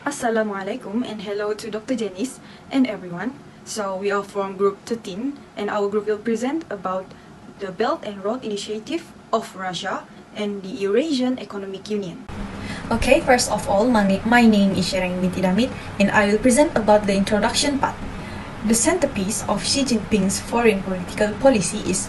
Assalamualaikum and hello to Dr. Janice and everyone. So we are from Group 13 and our group will present about the Belt and Road Initiative of Russia and the Eurasian Economic Union. Okay, first of all, my name is Shereng binti Damit and I will present about the introduction part. The centerpiece of Xi Jinping's foreign political policy is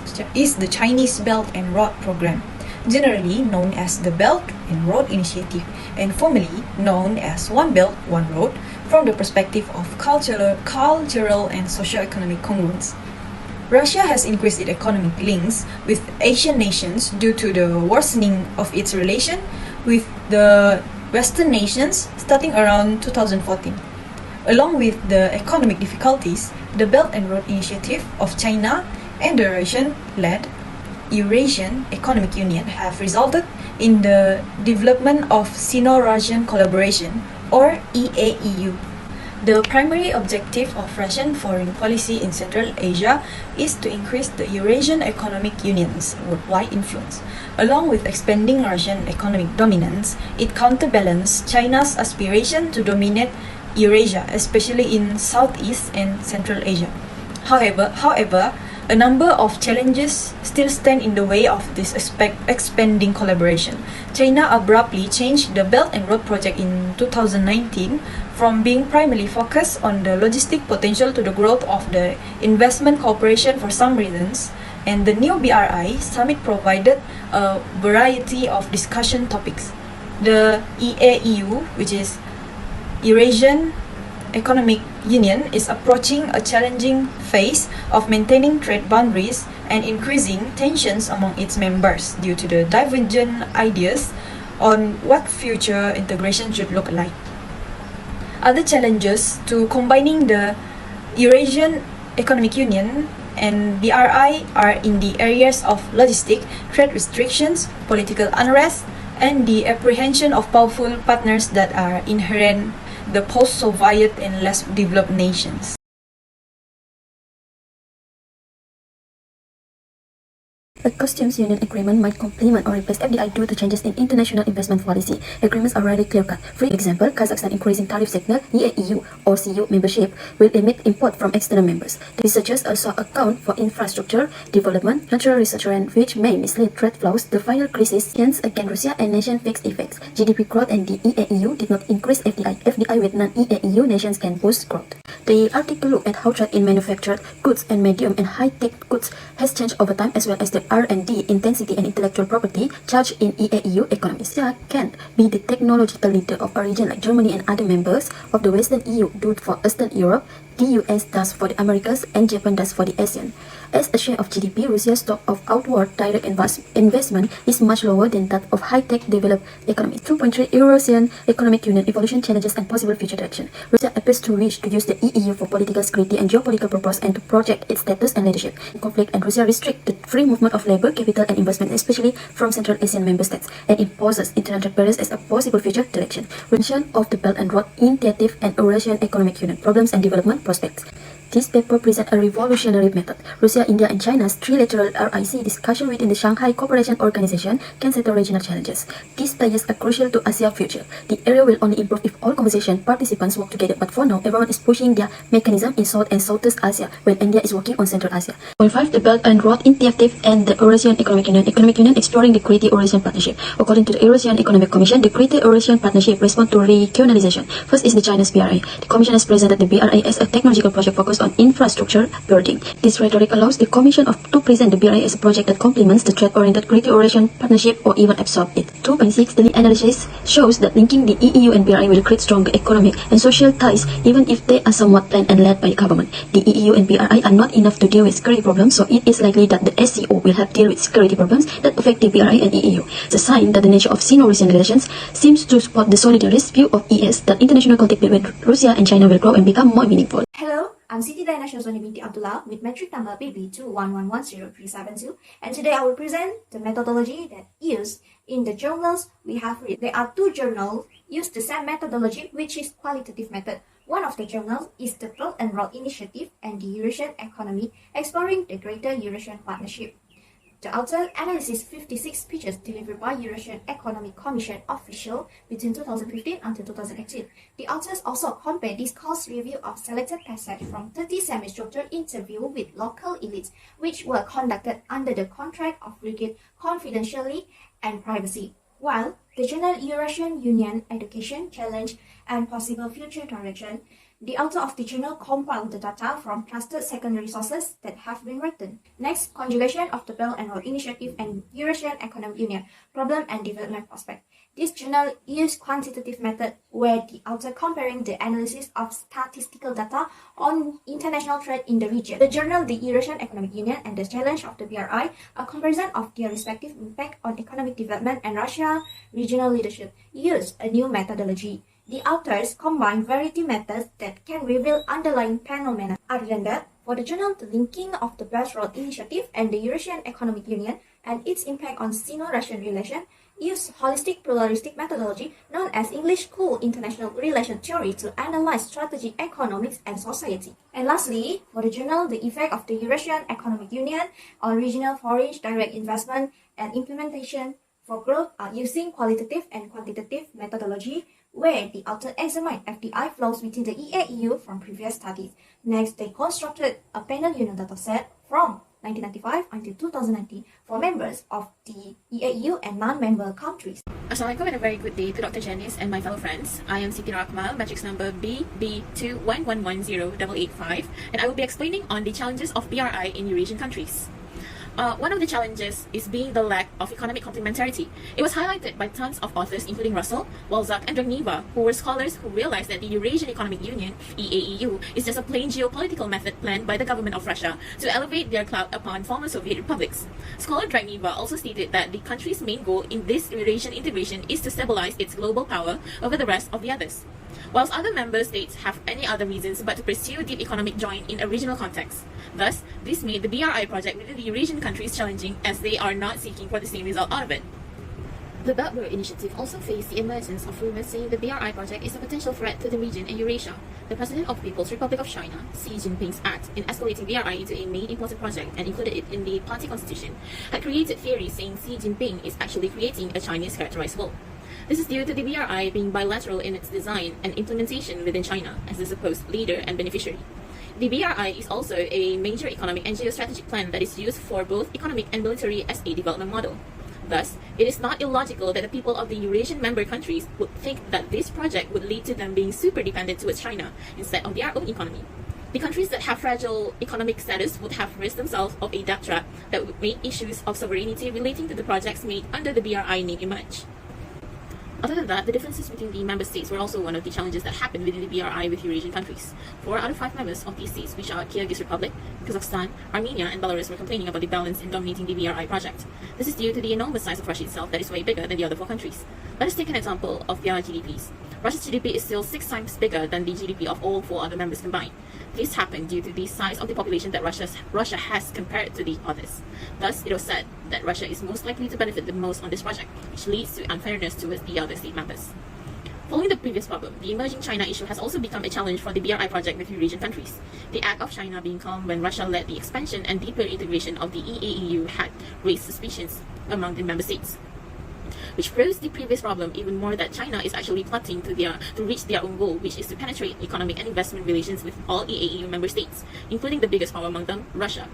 the Chinese Belt and Road Program, generally known as the Belt and Road Initiative and formally known as One Belt, One Road from the perspective of cultural and socio-economic congruence. Russia has increased its economic links with Asian nations due to the worsening of its relation with the Western nations starting around 2014. Along with the economic difficulties, the Belt and Road Initiative of China and the Russian-led Eurasian Economic Union have resulted in the development of Sino-Russian Collaboration, or EAEU. The primary objective of Russian foreign policy in Central Asia is to increase the Eurasian Economic Union's worldwide influence. Along with expanding Russian economic dominance, it counterbalances China's aspiration to dominate Eurasia, especially in Southeast and Central Asia. However, a number of challenges still stand in the way of this expanding collaboration. China abruptly changed the Belt and Road project in 2019 from being primarily focused on the logistic potential to the growth of the investment cooperation for some reasons, and the new BRI summit provided a variety of discussion topics. The EAEU, which is Eurasian Economic Union, is approaching a challenging phase of maintaining trade boundaries and increasing tensions among its members due to the divergent ideas on what future integration should look like. Other challenges to combining the Eurasian Economic Union and BRI are in the areas of logistic, trade restrictions, political unrest, and the apprehension of powerful partners that are inherent the post-Soviet and less developed nations. A customs union agreement might complement or replace FDI due to changes in international investment policy. Agreements are rarely clear-cut. For example, Kazakhstan increasing tariff signal EAEU or CU membership will limit import from external members. The researchers also account for infrastructure development, natural research rent, which may mislead trade flows. The final crisis against Russia and nation fixed effects. GDP growth and the EAEU did not increase FDI. FDI with non-EAEU nations can boost growth. The article looked at how trade in manufactured goods and medium and high-tech goods has changed over time, as well as the R&D intensity and intellectual property charged in EAEU economies. Russia can be the technological leader of a region like Germany and other members of the Western EU do for Eastern Europe, the US does for the Americas, and Japan does for the ASEAN. As a share of GDP, Russia's stock of outward direct investment is much lower than that of high-tech developed economies. 2.3 Eurasian Economic Union evolution challenges and possible future direction. Russia appears to wish to use the EEU for political security and geopolitical purpose and to project its status and leadership in conflict, and Russia restricts the free movement of labor, capital, and investment, especially from Central Asian member states, and imposes international barriers as a possible future direction. Mention of the Belt and Road Initiative and Eurasian Economic Union problems and development prospects. This paper presents a revolutionary method. Russia, India, and China's trilateral RIC discussion within the Shanghai Cooperation Organization can settle regional challenges. These players are crucial to Asia's future. The area will only improve if all conversation participants work together, but for now, everyone is pushing their mechanism in South and Southeast Asia, while India is working on Central Asia. Point 5. The Belt and Road Initiative and the Eurasian Economic Union. Economic Union exploring the Greater Eurasian Partnership. According to the Eurasian Economic Commission, the Greater Eurasian Partnership responds to regionalization. First is the China's BRI. The Commission has presented the BRI as a technological project focused on infrastructure building. This rhetoric allows the Commission to present the BRI as a project that complements the trade-oriented Greater Eurasian Partnership or even absorb it. 2.6. The analysis shows that linking the EEU and BRI will create stronger economic and social ties even if they are somewhat planned and led by the government. The EEU and BRI are not enough to deal with security problems, so it is likely that the SCO will help deal with security problems that affect the BRI and EEU. It's a sign that the nature of Sino-Russian relations seems to support the solidarist view of ES that international contact between Russia and China will grow and become more meaningful. Hello, I'm Siti Diana Shazwani binti Abdullah with metric number BB2110372, and today I will present the methodology that used in the journals we have read. There are two journals use the same methodology, which is qualitative method. One of the journals is the Belt and Road Initiative and the Eurasian Economy, exploring the Greater Eurasian Partnership. The author analyzes 56 speeches delivered by Eurasian Economic Commission official between 2015 until 2018. The authors also compare discourse review of selected passages from 30 semi-structured interviews with local elites, which were conducted under the contract of rigid confidentiality and privacy. While the journal Eurasian Union Education Challenge and Possible Future Direction, the author of the journal compiled the data from trusted secondary sources that have been written. Next, conjugation of the Belt and Road Initiative and Eurasian Economic Union, problem and development prospect. This journal used quantitative method where the author comparing the analysis of statistical data on international trade in the region. The journal, the Eurasian Economic Union and the Challenge of the BRI, a comparison of their respective impact on economic development and Russia regional leadership, used a new methodology. The authors combine variety methods that can reveal underlying phenomena. Other than that, for the journal, the linking of the Belt Road Initiative and the Eurasian Economic Union and its impact on Sino-Russian relations use holistic pluralistic methodology known as English School International Relation Theory to analyze strategic economics and society. And lastly, for the journal, the effect of the Eurasian Economic Union on regional foreign direct investment and implementation for growth are using qualitative and quantitative methodology where the author examined FDI flows within the EAEU from previous studies. Next, they constructed a panel union dataset from 1995 until 2019 for members of the EAEU and non-member countries. Assalamualaikum and a very good day to Dr. Janice and my fellow friends. I am Siti Rakmal, matrix number BB2111085, and I will be explaining on the challenges of BRI in Eurasian countries. One of the challenges is being the lack of economic complementarity. It was highlighted by tons of authors including Russell, Walzak, and Dragniva, who were scholars who realized that the Eurasian Economic Union, EAEU, is just a plain geopolitical method planned by the government of Russia to elevate their clout upon former Soviet republics. Scholar Dragniva also stated that the country's main goal in this Eurasian integration is to stabilize its global power over the rest of the others, whilst other member states have any other reasons but to pursue deep economic joint in a regional context. Thus, this made the BRI project within the Eurasian countries challenging as they are not seeking for the same result out of it. The Belt Road Initiative also faced the emergence of rumors saying the BRI project is a potential threat to the region and Eurasia. The President of the People's Republic of China, Xi Jinping's act in escalating BRI into a main important project and included it in the party constitution, had created theories saying Xi Jinping is actually creating a Chinese characterized world. This is due to the BRI being bilateral in its design and implementation within China as the supposed leader and beneficiary. The BRI is also a major economic and geostrategic plan that is used for both economic and military as a development model. Thus, it is not illogical that the people of the Eurasian member countries would think that this project would lead to them being super dependent towards China instead of their own economy. The countries that have fragile economic status would have risked themselves of a debt trap that would make issues of sovereignty relating to the projects made under the BRI name emerge. Other than that, the differences between the member states were also one of the challenges that happened within the BRI with Eurasian countries. 4 out of 5 members of these states, which are Kyrgyz Republic, Kazakhstan, Armenia, and Belarus, were complaining about the balance in dominating the BRI project. This is due to the enormous size of Russia itself that is way bigger than the other 4 countries. Let us take an example of their GDPs. Russia's GDP is still 6 times bigger than the GDP of all 4 other members combined. This happened due to the size of the population that Russia has compared to the others. Thus, it was said that Russia is most likely to benefit the most on this project, which leads to unfairness towards the other state members. Following the previous problem, the emerging China issue has also become a challenge for the BRI project with Eurasian countries. The act of China being calm when Russia led the expansion and deeper integration of the EAEU had raised suspicions among the member states, which proves the previous problem even more, that China is actually plotting to reach their own goal, which is to penetrate economic and investment relations with all EAEU member states, including the biggest power among them, Russia.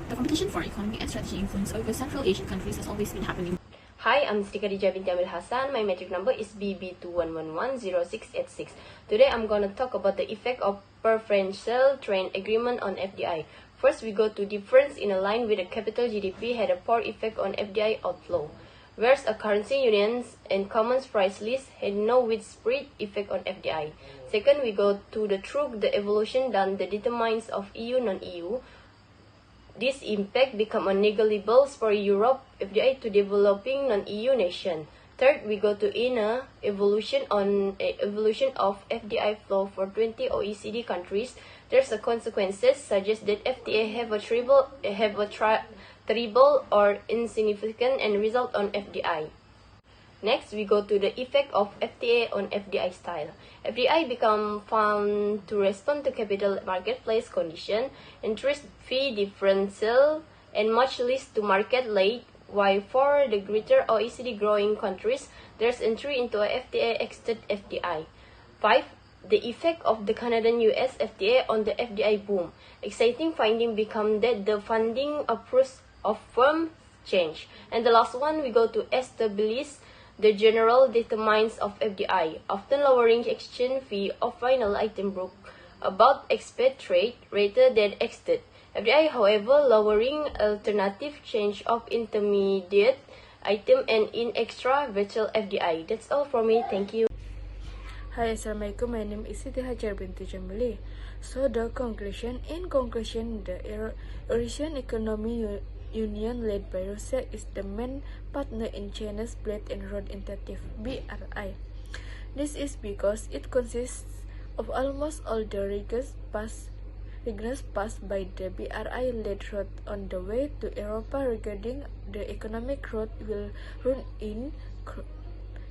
The competition for economic and strategic influence over Central Asian countries has always been happening. Hi, I'm Siti Khadijah binti Amil Hassan. My metric number is BB2111066. Today I'm gonna talk about the effect of preferential trade agreement on FDI. First, we go to difference in a line with a capital GDP had a poor effect on FDI outflow, whereas a currency unions and common price list had no widespread effect on FDI. Second, we go to the evolution done that determines of EU non-EU. This impact become a negligible for Europe FDI to developing non-EU nation. Third, we go to inner evolution of FDI flow for 20 OECD countries. There's a consequences suggest that FTA have a trivial or insignificant and result on FDI. Next, we go to the effect of FTA on FDI style. FDI become found to respond to capital marketplace condition, interest fee differential, and much less to market late, while for the greater OECD growing countries, there's entry into a FTA exit FDI. 5. The effect of the Canadian-US FTA on the FDI boom. Exciting finding become that the funding approach of firm change. And the last one, we go to establish the general determinants of FDI, often lowering exchange fee of final item book about expatriate rather than exit. FDI, however, lowering alternative change of intermediate item and in extra virtual FDI. That's all from me. Thank you. Hi, Assalamualaikum. My name is Siti Hajar binti Jamali. So the conclusion, the Eurasian Economic Union led by Russia is the main partner in China's Belt and Road Initiative (BRI). This is because it consists of almost all the regions passed by the BRI-led route on the way to Europa. Regarding the economic route will run in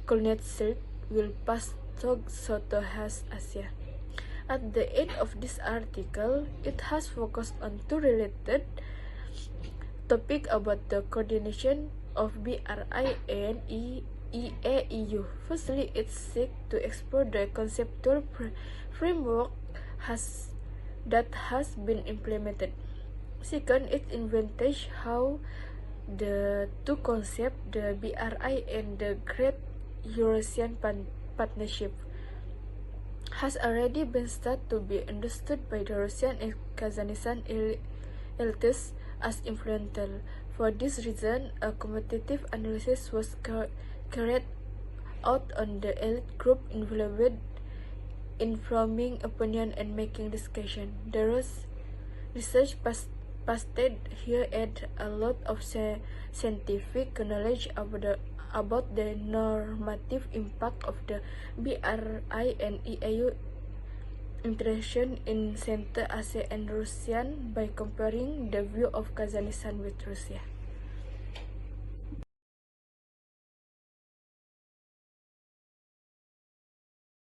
Colnet Silk will pass Soto has Asia. At the end of this article, it has focused on two related topics about the coordination of BRI and EAEU. Firstly, it seeks to explore the conceptual framework that has been implemented. Second, it investigates how the two concepts, the BRI and the Great Eurasian Partnership, has already been started to be understood by the Russian and Kazakhstan elites as influential. For this reason, a competitive analysis was carried out on the elite group involved in forming opinion and making discussion. The research posted here add a lot of scientific knowledge about the normative impact of the BRI and EAU interaction in Central Asia and Russia by comparing the view of Kazakhstan with Russia.